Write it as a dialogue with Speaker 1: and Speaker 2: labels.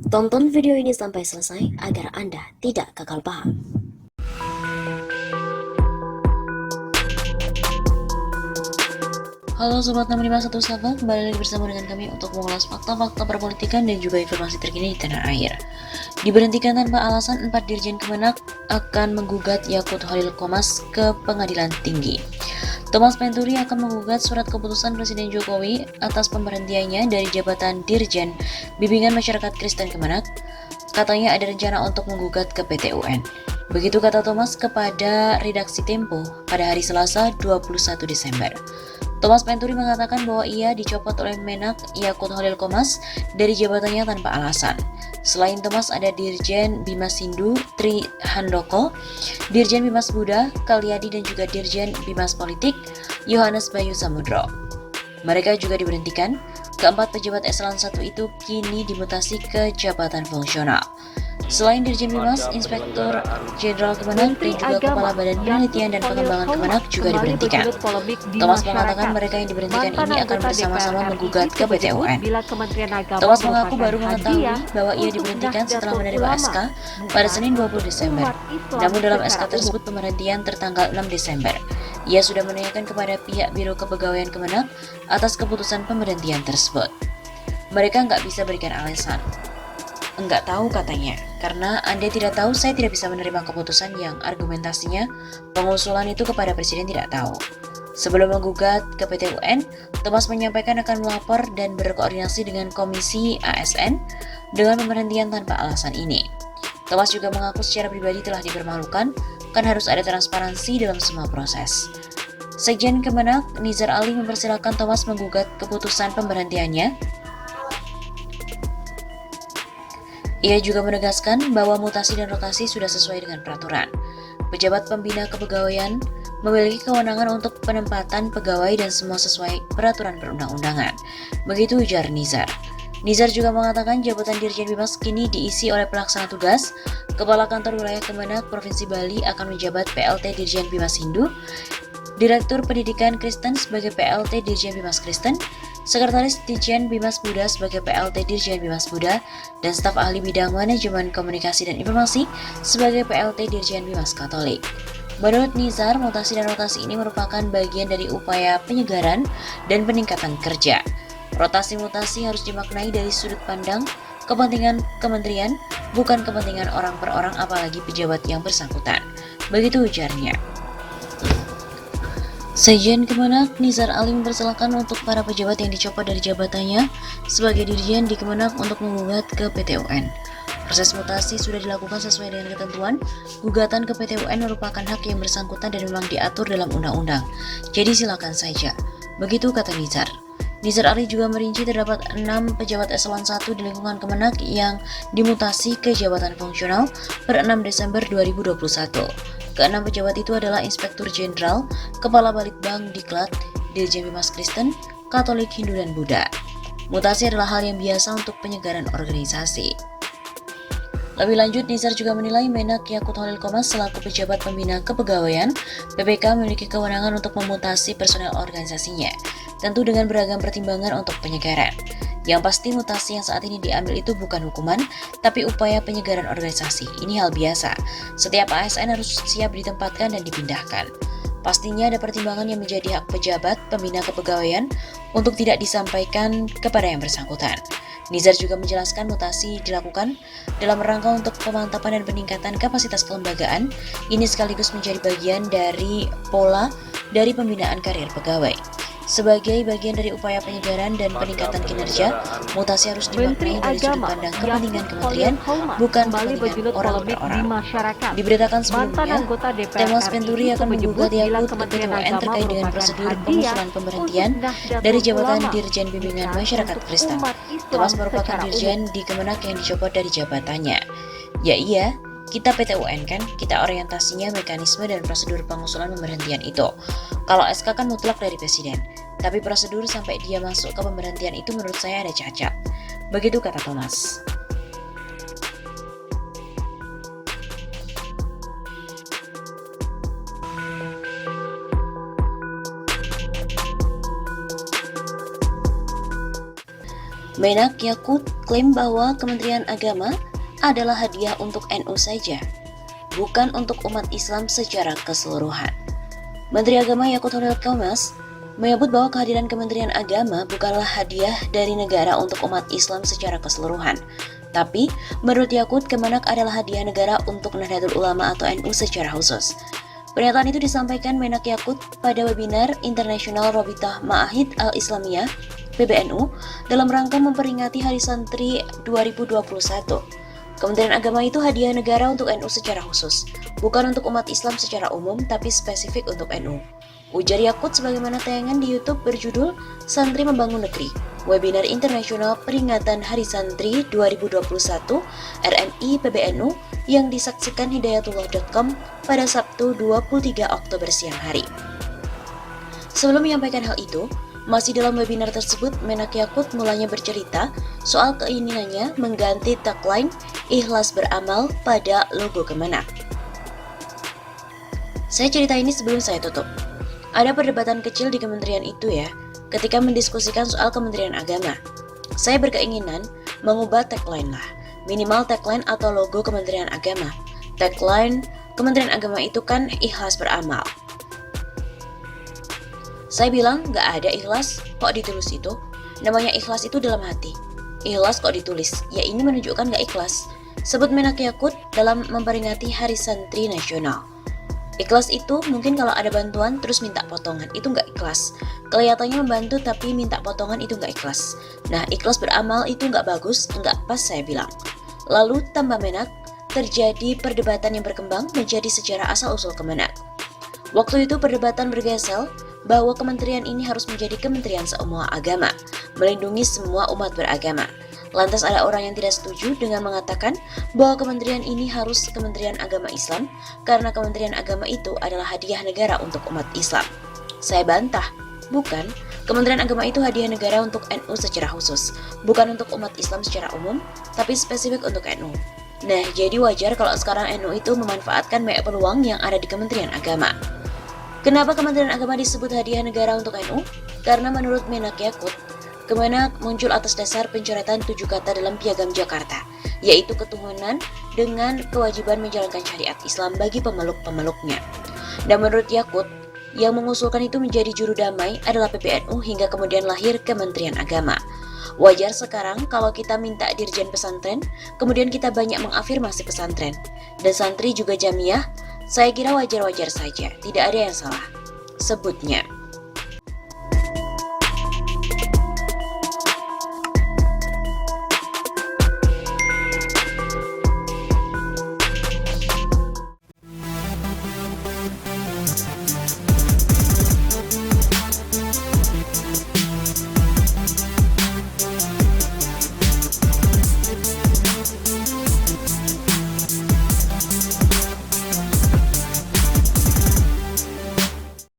Speaker 1: Tonton video ini sampai selesai agar Anda tidak gagal paham.
Speaker 2: Halo Sobat 651 kembali lagi bersama dengan kami untuk mengulas fakta-fakta perpolitikan dan juga informasi terkini di tanah air. Diberhentikan tanpa alasan, 4 Dirjen Kemenak akan menggugat Yakut Khalil Qomas ke Pengadilan Tinggi. Thomas Penturi akan menggugat surat keputusan Presiden Jokowi atas pemberhentiannya dari jabatan Dirjen Bimbingan Masyarakat Kristen Kemenak. Katanya ada rencana untuk menggugat ke PT UN. Begitu kata Thomas kepada redaksi Tempo pada hari Selasa 21 Desember. Thomas Penturi mengatakan bahwa ia dicopot oleh Menak Yakut Khalil Qomas dari jabatannya tanpa alasan. Selain Thomas ada Dirjen Bimas Hindu Tri Handoko, Dirjen Bimas Buddha Kalyadi dan juga Dirjen Bimas Politik Yohanes Bayu Samudro. Mereka juga diberhentikan. Keempat pejabat eselon 1 itu kini dimutasi ke jabatan fungsional. Selain Dirjen Bimas, Inspektur Jenderal Kemenak dan juga Kepala Badan Penelitian dan Pengembangan Kemenak juga diberhentikan. Thomas mengatakan mereka yang diberhentikan ini akan bersama-sama menggugat ke PT UN. Thomas mengaku baru mengetahui bahwa ia diberhentikan setelah menerima SK pada Senin 20 Desember. Namun dalam SK tersebut pemberhentian tertanggal 6 Desember. Ia sudah menanyakan kepada pihak Biro Kepegawaian Kemenak atas keputusan pemberhentian tersebut. Mereka nggak bisa berikan alasan. Enggak tahu katanya, karena Anda tidak tahu saya tidak bisa menerima keputusan yang argumentasinya pengusulan itu kepada Presiden tidak tahu. Sebelum menggugat ke PT UN, Thomas menyampaikan akan melapor dan berkoordinasi dengan Komisi ASN dengan pemberhentian tanpa alasan ini. Thomas juga mengaku secara pribadi telah dipermalukan, kan harus ada transparansi dalam semua proses. Sekjen Kemenak, Nizar Ali mempersilahkan Thomas menggugat keputusan pemberhentiannya. Ia juga menegaskan bahwa mutasi dan rotasi sudah sesuai dengan peraturan. Pejabat pembina kepegawaian memiliki kewenangan untuk penempatan pegawai dan semua sesuai peraturan perundang-undangan. Begitu ujar Nizar. Nizar juga mengatakan jabatan Dirjen Bimas kini diisi oleh pelaksana tugas. Kepala Kantor Wilayah Kemenak Provinsi Bali akan menjabat PLT Dirjen Bimas Hindu, Direktur Pendidikan Kristen sebagai PLT Dirjen Bimas Kristen, Sekretaris Dirjen Bimas Buddha sebagai PLT Dirjen Bimas Buddha, dan staf ahli bidang manajemen komunikasi dan informasi sebagai PLT Dirjen Bimas Katolik. Menurut Nizar, mutasi dan rotasi ini merupakan bagian dari upaya penyegaran dan peningkatan kerja. Rotasi mutasi harus dimaknai dari sudut pandang kepentingan kementerian, bukan kepentingan orang per orang apalagi pejabat yang bersangkutan. Begitu ujarnya. Sekjen Kemenak, Nizar Ali mempersilahkan untuk para pejabat yang dicopot dari jabatannya sebagai dirjen di Kemenak untuk menggugat ke PT UN. Proses mutasi sudah dilakukan sesuai dengan ketentuan. Gugatan ke PT UN merupakan hak yang bersangkutan dan memang diatur dalam undang-undang. Jadi silakan saja. Begitu kata Nizar. Nizar Ali juga merinci terdapat 6 pejabat eselon 1 di lingkungan Kemenak yang dimutasi ke jabatan fungsional per 6 Desember 2021. Keenam pejabat itu adalah Inspektur Jenderal, Kepala Balitbang Diklat, Dirjen Bimas Kristen, Katolik, Hindu, dan Buddha. Mutasi adalah hal yang biasa untuk penyegaran organisasi. Lebih lanjut, Nizar juga menilai Menak Yakut Khalil Qomas selaku pejabat pembina kepegawaian PPK memiliki kewenangan untuk memutasi personel organisasinya, tentu dengan beragam pertimbangan untuk penyegaran. Yang pasti mutasi yang saat ini diambil itu bukan hukuman, tapi upaya penyegaran organisasi. Ini hal biasa. Setiap ASN harus siap ditempatkan dan dipindahkan. Pastinya ada pertimbangan yang menjadi hak pejabat pembina kepegawaian untuk tidak disampaikan kepada yang bersangkutan. Nizar juga menjelaskan mutasi dilakukan dalam rangka untuk pemantapan dan peningkatan kapasitas kelembagaan. Ini sekaligus menjadi bagian dari pola dari pembinaan karir pegawai. Sebagai bagian dari upaya penyegaran dan peningkatan kinerja, mutasi harus dimaknai dari sudut pandang kepentingan kementerian, bukan kepentingan orang per orang. Diberitakan sebelumnya, Thomas Penturi akan menggugat Yakut ke PT UN terkait dengan prosedur pengusulan pemberhentian dari jabatan Dirjen Bimbingan Masyarakat Kristen. Thomas merupakan dirjen di Kemenak yang dicopot dari jabatannya. Ya iya, kita PT UN kan, kita orientasinya mekanisme dan prosedur pengusulan pemberhentian itu. Kalau SK kan mutlak dari Presiden, tapi prosedur sampai dia masuk ke pemberhentian itu menurut saya ada cacat. Begitu kata Thomas. Menak Yakut klaim bahwa Kementerian Agama adalah hadiah untuk NU saja, bukan untuk umat Islam secara keseluruhan. Menteri Agama Yakut Holil Komas menyebut bahwa kehadiran Kementerian Agama bukanlah hadiah dari negara untuk umat Islam secara keseluruhan. Tapi, menurut Yakut, Kemenak adalah hadiah negara untuk Nahdlatul Ulama atau NU secara khusus. Pernyataan itu disampaikan Menak Yakut pada webinar Internasional Robitah Ma'ahid Al-Islamiyah (PBNU) dalam rangka memperingati Hari Santri 2021. Kementerian Agama itu hadiah negara untuk NU secara khusus, bukan untuk umat Islam secara umum, tapi spesifik untuk NU. Ujar Yakut sebagaimana tayangan di YouTube berjudul Santri Membangun Negeri, Webinar Internasional Peringatan Hari Santri 2021 RMI PBNU yang disaksikan hidayatullah.com pada Sabtu 23 Oktober siang hari. Sebelum menyampaikan hal itu, masih dalam webinar tersebut, Menak Yakut mulanya bercerita soal keinginannya mengganti tagline "Ikhlas beramal" pada logo Kemenak. Saya cerita ini sebelum saya tutup. Ada perdebatan kecil di kementerian itu ya, ketika mendiskusikan soal Kementerian Agama. Saya berkeinginan mengubah tagline lah, minimal tagline atau logo Kementerian Agama. Tagline Kementerian Agama itu kan ikhlas beramal. Saya bilang gak ada ikhlas, kok ditulis itu? Namanya ikhlas itu dalam hati. Ikhlas kok ditulis, ya ini menunjukkan gak ikhlas. Sebut Menak Yakut dalam memperingati Hari Santri Nasional. Ikhlas itu mungkin kalau ada bantuan terus minta potongan, itu nggak ikhlas. Kelihatannya membantu tapi minta potongan itu nggak ikhlas. Nah, ikhlas beramal itu nggak bagus, nggak pas saya bilang. Lalu tambah Menak, terjadi perdebatan yang berkembang menjadi sejarah asal-usul Kemenak. Waktu itu perdebatan bergeser bahwa kementerian ini harus menjadi kementerian semua agama, melindungi semua umat beragama. Lantas ada orang yang tidak setuju dengan mengatakan bahwa kementerian ini harus Kementerian Agama Islam karena Kementerian Agama itu adalah hadiah negara untuk umat Islam. Saya bantah, bukan. Kementerian Agama itu hadiah negara untuk NU secara khusus, bukan untuk umat Islam secara umum, tapi spesifik untuk NU. Nah, jadi wajar kalau sekarang NU itu memanfaatkan banyak peluang yang ada di Kementerian Agama. Kenapa Kementerian Agama disebut hadiah negara untuk NU? Karena menurut Menak Yakut, Kemenak muncul atas dasar pencoretan 7 kata dalam Piagam Jakarta, yaitu ketuhanan dengan kewajiban menjalankan syariat Islam bagi pemeluk-pemeluknya. Dan menurut Yakut, yang mengusulkan itu menjadi juru damai adalah PBNU hingga kemudian lahir Kementerian Agama. Wajar sekarang kalau kita minta dirjen pesantren, kemudian kita banyak mengafirmasi pesantren. Dan santri juga jamiah, saya kira wajar-wajar saja, tidak ada yang salah. Sebutnya.